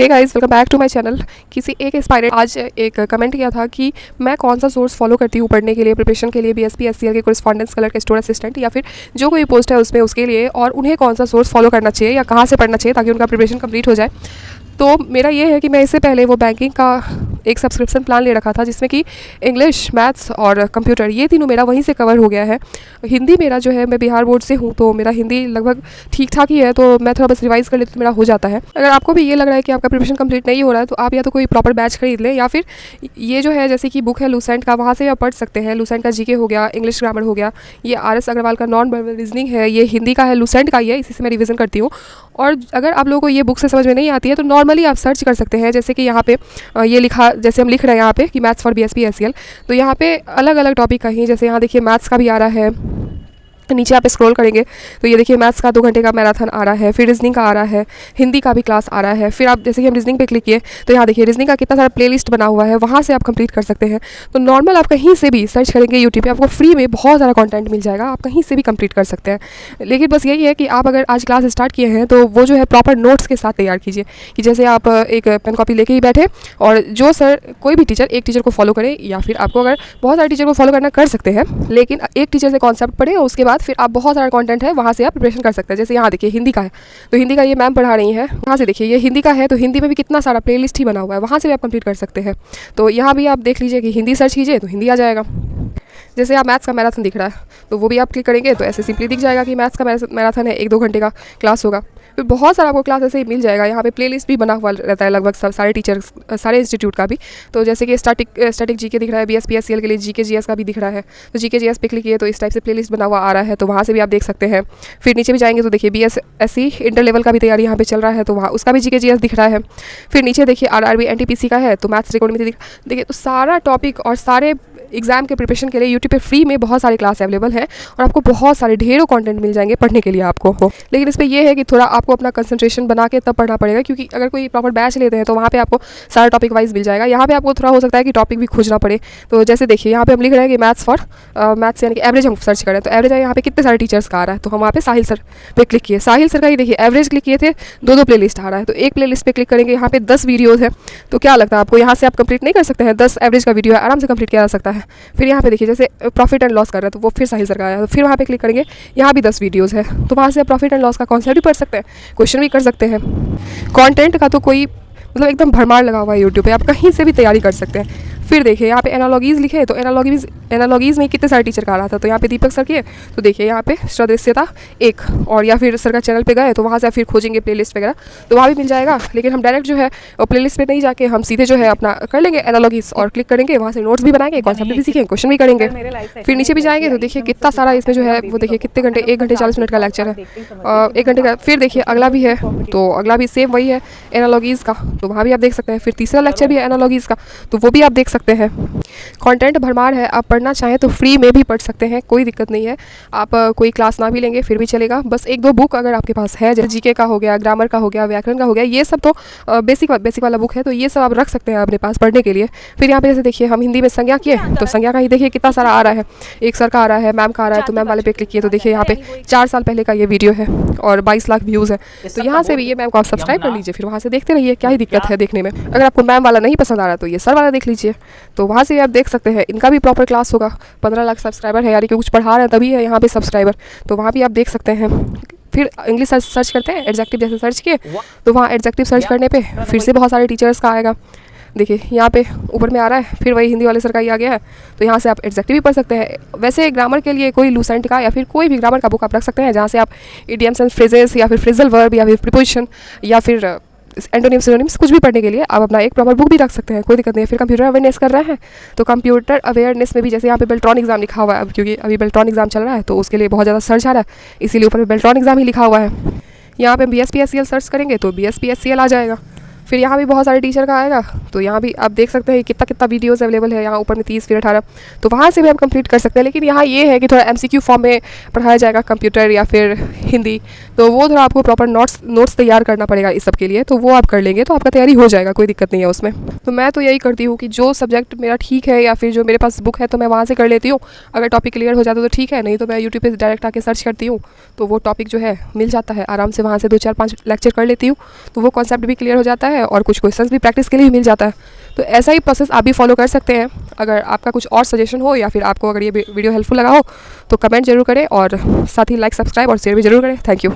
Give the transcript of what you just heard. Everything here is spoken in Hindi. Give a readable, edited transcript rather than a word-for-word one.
Hey guys, welcome back to my channel. किसी एक एस्पायरेंट आज एक कमेंट किया था कि मैं कौन सा सोर्स फॉलो करती हूँ पढ़ने के लिए, प्रिपरेशन के लिए, बीएसपी एससीएल के कोरेस्पॉन्डेंस कलर के स्टोर असिस्टेंट या फिर जो कोई पोस्ट है उसमें उसके लिए, और उन्हें कौन सा सोर्स फॉलो करना चाहिए या कहाँ से पढ़ना चाहिए ताकि उनका प्रिपरेशन कंप्लीट हो जाए। तो मेरा ये है कि मैं इससे पहले वो बैंकिंग का एक सब्सक्रिप्शन प्लान ले रखा था जिसमें कि इंग्लिश, मैथ्स और कंप्यूटर ये तीनों मेरा वहीं से कवर हो गया है। हिंदी मेरा जो है, मैं बिहार बोर्ड से हूँ तो मेरा हिंदी लगभग ठीक ठाक ही है, तो मैं थोड़ा बस रिवाइज़ कर लेती तो मेरा हो जाता है। अगर आपको भी ये लग रहा है कि आपका प्रिपरेशन कंप्लीट नहीं हो रहा है तो आप या तो कोई प्रॉपर बैच खरीद लें या फिर ये जो है जैसे कि बुक है लूसेंट का, वहाँ से आप पढ़ सकते हैं। लूसेंट का जीके हो गया, इंग्लिश ग्रामर हो गया, ये RS अग्रवाल का नॉन वर्बल रीजनिंग है, ये हिंदी का है, लूसेंट का ही है, इसी से मैं रिवीजन करती हूँ। और अगर आप लोगों को ये बुक से समझ में नहीं आती है तो नॉर्मली आप सर्च कर सकते हैं। जैसे कि यहाँ पे ये लिखा, जैसे हम लिख रहे हैं यहाँ पे कि मैथ्स फॉर बीएसपी एससीएल, तो यहाँ पे अलग अलग टॉपिक का ही, जैसे यहाँ देखिए मैथ्स का भी आ रहा है, नीचे आप स्क्रॉल करेंगे तो ये देखिए मैथ्स का 2 घंटे का मैराथन आ रहा है, फिर रीजनिंग का आ रहा है, हिंदी का भी क्लास आ रहा है। फिर आप जैसे कि हम रीजनिंग पे क्लिक किए तो यहाँ देखिए रीजनिंग का कितना सारा प्लेलिस्ट बना हुआ है, वहाँ से आप कंप्लीट कर सकते हैं। तो नॉर्मल आप कहीं से भी सर्च करेंगे यूट्यूब पे, आपको फ्री में बहुत सारा कंटेंट मिल जाएगा, आप कहीं से भी कंप्लीट कर सकते हैं। लेकिन बस यही है कि आप अगर आज क्लास स्टार्ट किए हैं तो वो जो है प्रॉपर नोट्स के साथ तैयार कीजिए, कि जैसे आप एक पेन कॉपी लेके ही बैठे और जो सर कोई भी टीचर एक टीचर को फॉलो करे, या फिर आपको अगर बहुत सारे टीचर को फॉलो करना कर सकते हैं, लेकिन एक टीचर से कॉन्सेप्ट पढ़े और उसके बाद फिर आप बहुत सारा कंटेंट है वहाँ से आप प्रिपरेशन कर सकते हैं। जैसे यहाँ देखिए हिंदी का है तो हिंदी का ये मैम पढ़ा रही हैं, यहाँ से देखिए ये हिंदी का है तो हिंदी में भी कितना सारा प्लेलिस्ट ही बना हुआ है, वहाँ से भी आप कंप्लीट कर सकते हैं। तो यहाँ भी आप देख लीजिए कि हिंदी सर्च कीजिए तो हिंदी आ जाएगा। जैसे आप मैथ्स का मैराथन दिख रहा है तो वो भी आप क्लिक करेंगे तो ऐसे सिंपली दिख जाएगा कि मैथ्स का मैराथन है, 1-2 घंटे का क्लास होगा। फिर बहुत सारा आपको क्लास ऐसे ही मिल जाएगा। यहाँ पे प्लेलिस्ट भी बना हुआ रहता है लगभग सब सारे टीचर्स, सारे इंस्टीट्यूट का भी। तो जैसे कि स्टैटिक जीके दिख रहा है, बीएसपी एससीएल के लिए जीके जीएस का भी दिख रहा है, तो जीके जीएस पे क्लिक किए तो इस टाइप से प्लेलिस्ट बना हुआ आ रहा है, तो वहाँ से भी आप देख सकते हैं। फिर नीचे भी जाएंगे तो देखिए BSSC इंटर लेवल का भी तैयारी यहाँ पे चल रहा है, तो वहाँ उसका भी जीके जीएस दिख रहा है। फिर नीचे देखिए RRB NTPC का है तो मैथ्स ट्रिकोनोमेट्री देखिए, तो सारा टॉपिक और सारे एग्जाम के प्रिपरेशन के लिए यूट्यूब पे फ्री में बहुत सारे क्लास अवेलेबल है और आपको बहुत सारे ढेरों कंटेंट मिल जाएंगे पढ़ने के लिए आपको। लेकिन इसमें यह है कि थोड़ा आपको अपना कंसंट्रेशन बना के तब पढ़ना पड़ेगा, क्योंकि अगर कोई प्रॉपर बैच लेते हैं तो वहाँ पे आपको सारा टॉपिक वाइज मिल जाएगा। यहाँ पे आपको थोड़ा हो सकता है कि टॉपिक भी खोजना पड़े। तो जैसे देखिए यहाँ पे हम लिख रहे हैं कि मैथ्स यानी कि एवरेज हम सर्च करें तो एवरेज यहाँ पे कितने सारे टीचर्स का आ रहा है, तो हम वहाँ पे साहिल सर पे क्लिक किए, साहिल सर का ही देखिए एवरेज क्लिक किए थे, 2-2 प्लेलिस्ट आ रहा है। तो एक प्लेलिस्ट पे क्लिक करेंगे, यहाँ पे 10 वीडियोज़ है, तो क्या लगता है आपको यहाँ से आप कंप्लीट नहीं कर सकते हैं? 10 एवरेज का वीडियो है, आराम से कंप्लीट किया जा सकता है। फिर यहाँ पे जैसे प्रॉफिट एंड लॉस कर रहा है तो वो फिर साहिल सर का आया, तो फिर वहाँ पे क्लिक करेंगे, यहाँ भी 10 वीडियोस है, तो वहाँ से आप प्रॉफिट एंड लॉस का कॉन्सेप्ट भी पढ़ सकते हैं, क्वेश्चन भी कर सकते हैं। कंटेंट का तो कोई मतलब एकदम भरमार लगा हुआ है यूट्यूब पे, आप कहीं से भी तैयारी कर सकते हैं। फिर देखिए यहाँ पे एनालॉगीज़ लिखे तो एनालॉगीज़ में कितने सारे टीचर का आ रहा था, तो यहाँ पे दीपक सर किए तो देखिए यहाँ पे सदस्यता 1, और या फिर सर का चैनल पे गए तो वहाँ से आप फिर खोजेंगे प्लेलिस्ट वगैरह तो वहाँ भी मिल जाएगा। लेकिन हम डायरेक्ट जो है प्लेलिस्ट पे नहीं जाके हम सीधे जो है अपना कर लेंगे एनालॉगीज़ और क्लिक करेंगे, वहाँ से नोट्स भी बनाएंगे, कॉन्सेप्ट भी सीखेंगे, क्वेश्चन भी करेंगे। फिर नीचे भी जाएंगे तो देखिए कितना सारा इसमें जो है वो देखिए कितने घंटे, 1 घंटे 40 मिनट का लेक्चर है, 1 घंटे का। फिर देखिए अगला भी है तो अगला भी सेम वही है एनालॉगीज़ का, तो वहाँ भी आप देख सकते हैं। फिर तीसरा लेक्चर भी है एनालॉगीज़ का, तो वो भी आप देख सकते हैं। कंटेंट भरमार है, आप पढ़ना चाहें तो फ्री में भी पढ़ सकते हैं, कोई दिक्कत नहीं है। आप कोई क्लास ना भी लेंगे फिर भी चलेगा, बस 1-2 बुक अगर आपके पास है, जैसे जीके का हो गया, ग्रामर का हो गया, व्याकरण का हो गया, ये सब तो बेसिक वाला बुक है, तो ये सब आप रख सकते हैं अपने पास पढ़ने के लिए। फिर यहाँ पे जैसे देखिए हम हिंदी में संज्ञा किए तो संज्ञा का ही देखिए कितना सारा आ रहा है, एक सर का आ रहा है, मैम का आ रहा है, तो मैम वाले पे क्लिक किए तो देखिए यहाँ पे 4 साल पहले का ये वीडियो है और 22 लाख व्यूज़ है, तो यहाँ से भी ये मैम को आप सब्सक्राइब कर लीजिए, फिर वहाँ से देखते रहिए, क्या ही दिक्कत है देखने में। अगर आपको मैम वाला नहीं पसंद आ रहा तो ये सर वाला देख लीजिए, तो वहाँ से भी आप देख सकते हैं। इनका भी प्रॉपर क्लास होगा, 15 लाख सब्सक्राइबर है, यानी कि कुछ पढ़ा रहे हैं तभी है यहाँ पे सब्सक्राइबर, तो वहाँ भी आप देख सकते हैं। फिर इंग्लिश सर्च करते हैं, एडजेक्टिव जैसे सर्च किए तो वहाँ एडजेक्टिव सर्च करने पे फिर से बहुत सारे टीचर्स का आएगा, देखिए यहाँ पे ऊपर में आ रहा है, फिर वही हिंदी वाले सर का ही आ गया है, तो यहाँ से आप एडजेक्टिव भी पढ़ सकते हैं। वैसे ग्रामर के लिए कोई लूसेंट का या फिर कोई भी ग्रामर का बुक आप रख सकते हैं, जहाँ से आप इडियम्स एंड फ्रेजेस या फिर फ्रेजल वर्ब या फिर प्रीपोजिशन या फिर एंटोनिम्स सिनोनिम्स कुछ भी पढ़ने के लिए आप अपना एक प्रॉपर बुक भी रख सकते हैं, कोई दिक्कत नहीं है। फिर कंप्यूटर अवेयरनेस कर रहे हैं तो कंप्यूटर अवेयरनेस में भी जैसे यहाँ पे बेल्ट्रॉन एग्जाम लिखा हुआ है, अब क्योंकि अभी बेल्ट्रॉन एग्जाम चल रहा है तो उसके लिए बहुत ज़्यादा सर्च आ रहा है, इसीलिए ऊपर में बेल्ट्रॉन एग्जाम ही लिखा हुआ है। यहाँ पे BSP SCL सर्च करेंगे तो BSP SCL आ जाएगा। फिर यहाँ भी बहुत सारे टीचर का आएगा, तो यहाँ भी आप देख सकते हैं कितना वीडियोस अवेलेबल है, यहाँ ऊपर में 30 फिर 18, तो वहाँ से भी आप कंप्लीट कर सकते हैं। लेकिन यहाँ ये है कि थोड़ा MCQ फॉर्म में पढ़ाया जाएगा कंप्यूटर या फिर हिंदी, तो वो थोड़ा आपको प्रॉपर नोट्स तैयार करना पड़ेगा इस सब के लिए, तो वो आप कर लेंगे तो आपका तैयारी हो जाएगा, कोई दिक्कत नहीं है उसमें। तो मैं तो यही करती हूँ कि जो सब्जेक्ट मेरा ठीक है या फिर जो मेरे पास बुक है तो मैं वहाँ से कर लेती हूँ, अगर टॉपिक क्लियर हो जाता तो ठीक है, नहीं तो मैं यूट्यूब पर डायरेक्ट आके सर्च करती हूँ तो वो टॉपिक जो है मिल जाता है, आराम से वहाँ से 2 4 5 लेक्चर कर लेती हूँ, तो वो कॉन्सेप्ट भी क्लियर हो जाता है है और कुछ क्वेश्चंस भी प्रैक्टिस के लिए मिल जाता है। तो ऐसा ही प्रोसेस आप भी फॉलो कर सकते हैं। अगर आपका कुछ और सजेशन हो या फिर आपको अगर ये वीडियो हेल्पफुल लगा हो तो कमेंट जरूर करें और साथ ही लाइक, सब्सक्राइब और शेयर भी जरूर करें। Thank you.